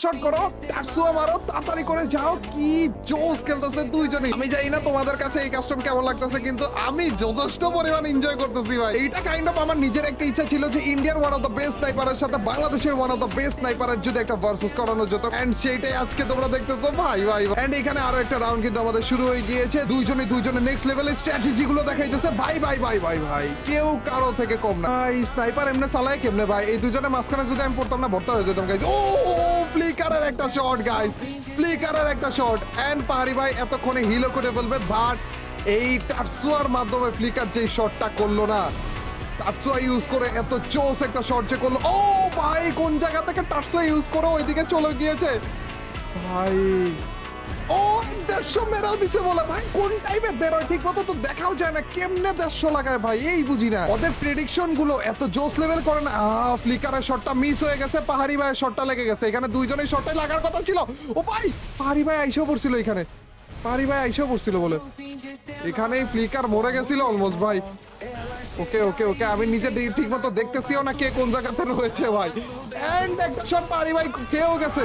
Shot করো, টাটসুয়া মারো, তাড়াতাড়ি করে যাও। কি জোস খেলতেছে দুইজনই। আমি জানি না তোমাদের কাছে এই কাস্টম কেমন লাগতেছে, কিন্তু আমি যথেষ্ট পরিমাণ এনজয় করতেছি ভাই। এইটা কাইন্ড অফ আমার নিজের একটা ইচ্ছা ছিল যে ইন্ডিয়ার ওয়ান অফ দ্য বেস্ট স্নাইপারের সাথে বাংলাদেশের ওয়ান অফ দ্য বেস্ট স্নাইপারের যদি একটা ভার্সেস করানো যেত, এন্ড সেইটাই আজকে তোমরা দেখতেছো ভাই ভাই। এন্ড এখানে আরো একটা রাউন্ড কিন্তু আমাদের শুরু হয়ে গিয়েছে। দুইজনে নেক্সট লেভেলের স্ট্র্যাটেজি গুলো দেখাইতেছে ভাই ভাই ভাই ভাই ভাই। কেউ কারো থেকে কম না ভাই। স্নাইপার এমনি চালায় কেমনে ভাই? এই দুজনের মাঝখানে যদি আমি পড়তাম না, ভর্তা হয়ে যেতাম গাইজ। ও ফ্লিকারের একটা শট গাইস, ফ্লিকারের একটা শট। এন্ড পাহাড়ি ভাই এতক্ষণে হিলও করে ফেলবে, বাট এই টাটসুয়ার মাধ্যমে ফ্লিকার যে শটটা করলো না, টাটসুয়া ইউজ করে এত জোস একটা শট যে করলো। ও ভাই কোন জায়গা থেকে টাটসুয়া ইউজ করে ওইদিকে চলে গিয়েছে ভাই। ও 150 মেরাও দিছে বলে ভাই। কোন টাইমে বেরোয় ঠিক মতো তো দেখাও যায় না, কেমনে 150 লাগায় ভাই এই বুঝি না। ওদের প্রেডিকশন গুলো এত জোস লেভেল করে না। ফ্লিকারের শটটা মিস হয়ে গেছে, পাহাড়ি ভাইয়ের শটটা লেগে গেছে। এখানে দুইজনের শটটাই লাগার কথা ছিল। ও ভাই পাহাড়ি ভাই আইসেও পড়ছিল এখানে, পাহাড়ি ভাই আইসেও পড়ছিল বলে এখানেই ফ্লিকার মরে গেছিল অলমোস্ট ভাই। ওকে ওকে ওকে, আমি নিজে ঠিক মতো দেখতেছিও না কে কোন জায়গাতে রয়েছে ভাই। এন্ড একটা শট পাহাড়ি ভাই খেয়েও গেছে,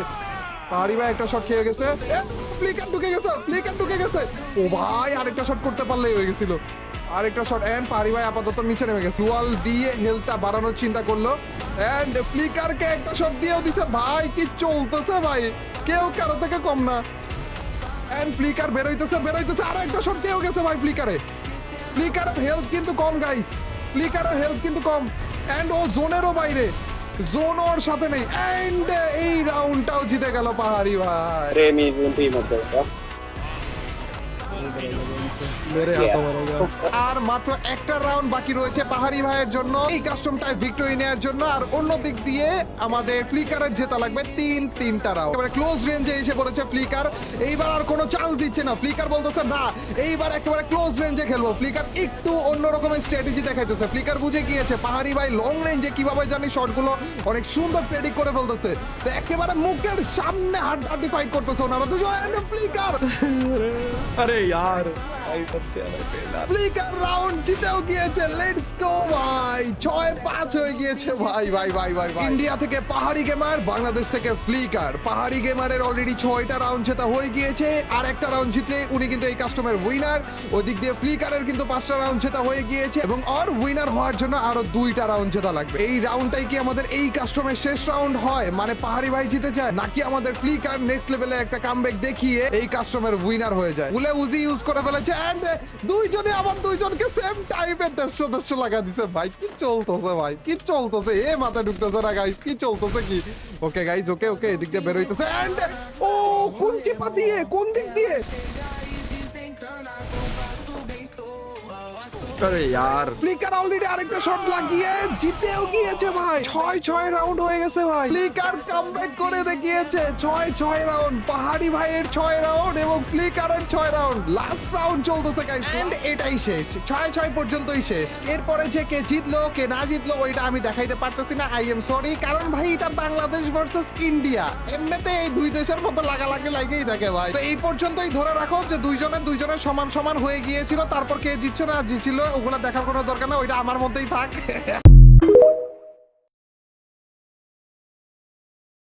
পাহাড়ি ভাই একটা শট খেয়ে গেছে। ফ্লিকার ঢুকে গেছে, ফ্লিকার ঢুকে গেছে। ও ভাই আরেকটা শট করতে পারলেই হয়ে গেছিল, আরেকটা শট। এন্ড পাহাড়ি ভাই আপাতত নিচে নেমে গেছে, ওয়াল দিয়ে হেলথটা বাড়ানোর চিন্তা করলো। এন্ড ফ্লিকারকে একটা শট দিয়েও দিছে ভাই। কি চলতেছে ভাই, কেউ কারো থেকে কম না। এন্ড ফ্লিকার বেরোইতেছে, আরো একটা শট খেয়েও গেছে ভাই ফ্লিকারে। ফ্লিকারের হেলথ কিন্তু কম গাইস, ফ্লিকারের হেলথ কিন্তু কম। এন্ড ও জোনেরও বাইরে, জোন ওর সাথে নেই। এন্ড এই রাউন্ডটাও জিতে গেল পাহাড়ি ভাই। Remy is un primo cosa. আর মাত্র একটা রাউন্ড বাকি রয়েছে পাহাড়ি ভাইয়ের জন্য এই কাস্টমটায় ভিক্টরি নেওয়ার জন্য। আর অন্য দিক দিয়ে আমাদের ফ্লিকারের জেতা লাগবে তিনটা রাউন্ড। এবারে ক্লোজ রেঞ্জে এসে পড়েছে ফ্লিকার। এইবার আর কোনো চান্স দিচ্ছে না, ফ্লিকার বলতেছে না এইবার একেবারে ক্লোজ রেঞ্জে খেলবো। ফ্লিকার একটু অন্য রকমের স্ট্র্যাটেজি দেখাইতেছে। ফ্লিকার বুঝে গিয়েছে পাহাড়ি ভাই লং রেঞ্জে কিভাবে জানি শটগুলো অনেক সুন্দর প্রেডিক্ট করে ফেলতেছে। তো একেবারে মুখের সামনে হাড্ডাহাড্ডি ফাইট করতেছে ওনারা দুজন। ফ্লিকার अरे यार ফ্লিকার রাউন্ড জিতেও গিয়েছে। লেটস গো ভাই, 6-5 হয়ে গিয়েছে ভাই ভাই ভাই ভাই ভাই। ইন্ডিয়া থেকে পাহাড়ি গেমার, বাংলাদেশ থেকে ফ্লিকার। পাহাড়ি গেমারের অলরেডি 6টা রাউন্ড জেতা হয়ে গিয়েছে, আর একটা রাউন্ড জিতলে উনি কিন্তু এই কাস্টমের উইনার। ওদিক দিয়ে ফ্লিকারের কিন্তু 5টা রাউন্ড জেতা হয়ে গিয়েছে, এবং আর উইনার হওয়ার জন্য আরো 2টা রাউন্ড জেতা লাগবে। এই রাউন্ডটাই কি আমাদের এই কাস্টমের শেষ রাউন্ড হয়, মানে পাহাড়ি ভাই জিতে যায়, নাকি আমাদের ফ্লিকার নেক্সট লেভেলে একটা কামব্যাক দেখিয়ে এই কাস্টমের উইনার হয়ে যায়? বলে উজি ইউজ করে ফেলেছে। এন্ড দুইজনে আবার দুইজনকে সেম টাইমে 150 লাগা দিছে ভাই। কি চলতেছে ভাই, কি চলতেছে? এ মাথায় ঢুকতেছে না গাইস, কি চলতেছে কি? ওকে গাইস, ওকে ওকে, এদিক দিয়ে বের হইতেছে। এন্ড ও কোন চিপা দিয়ে, কোন দিক দিয়ে? अरे यार ফ্লিকার অলরেডি আরেকটা শট লাগিয়ে জিতেও গিয়েছে ভাই। 6-6 রাউন্ড হয়ে গেছে ভাই। ফ্লিকার কামব্যাক করে দেখিয়েছে। 6-6 রাউন্ড, পাহাড়ি ভাইয়ের 6 রাউন্ড এবং ফ্লিকারের 6 রাউন্ড। লাস্ট রাউন্ড চলতেছে গাইস, এন্ড এটাই শেষ। 6-6 পর্যন্তই শেষ। এরপরে যে কে জিতলো কে না জিতলো ওইটা আমি দেখাইতে পারতেছি না, আই এম সরি। কারণ ভাই এটা বাংলাদেশ ভার্সেস ইন্ডিয়া, এমনিতে এই দুই দেশের মধ্যে লাগালাগি লাগেই থাকে ভাই। তো এই পর্যন্তই ধরে রাখো যে দুইজনের সমান সমান হয়ে গিয়েছিল। তারপর কে জিতছে না জিতছিল ওগুলা দেখার কোনো দরকার না, ওইটা আমার মধ্যেই থাক।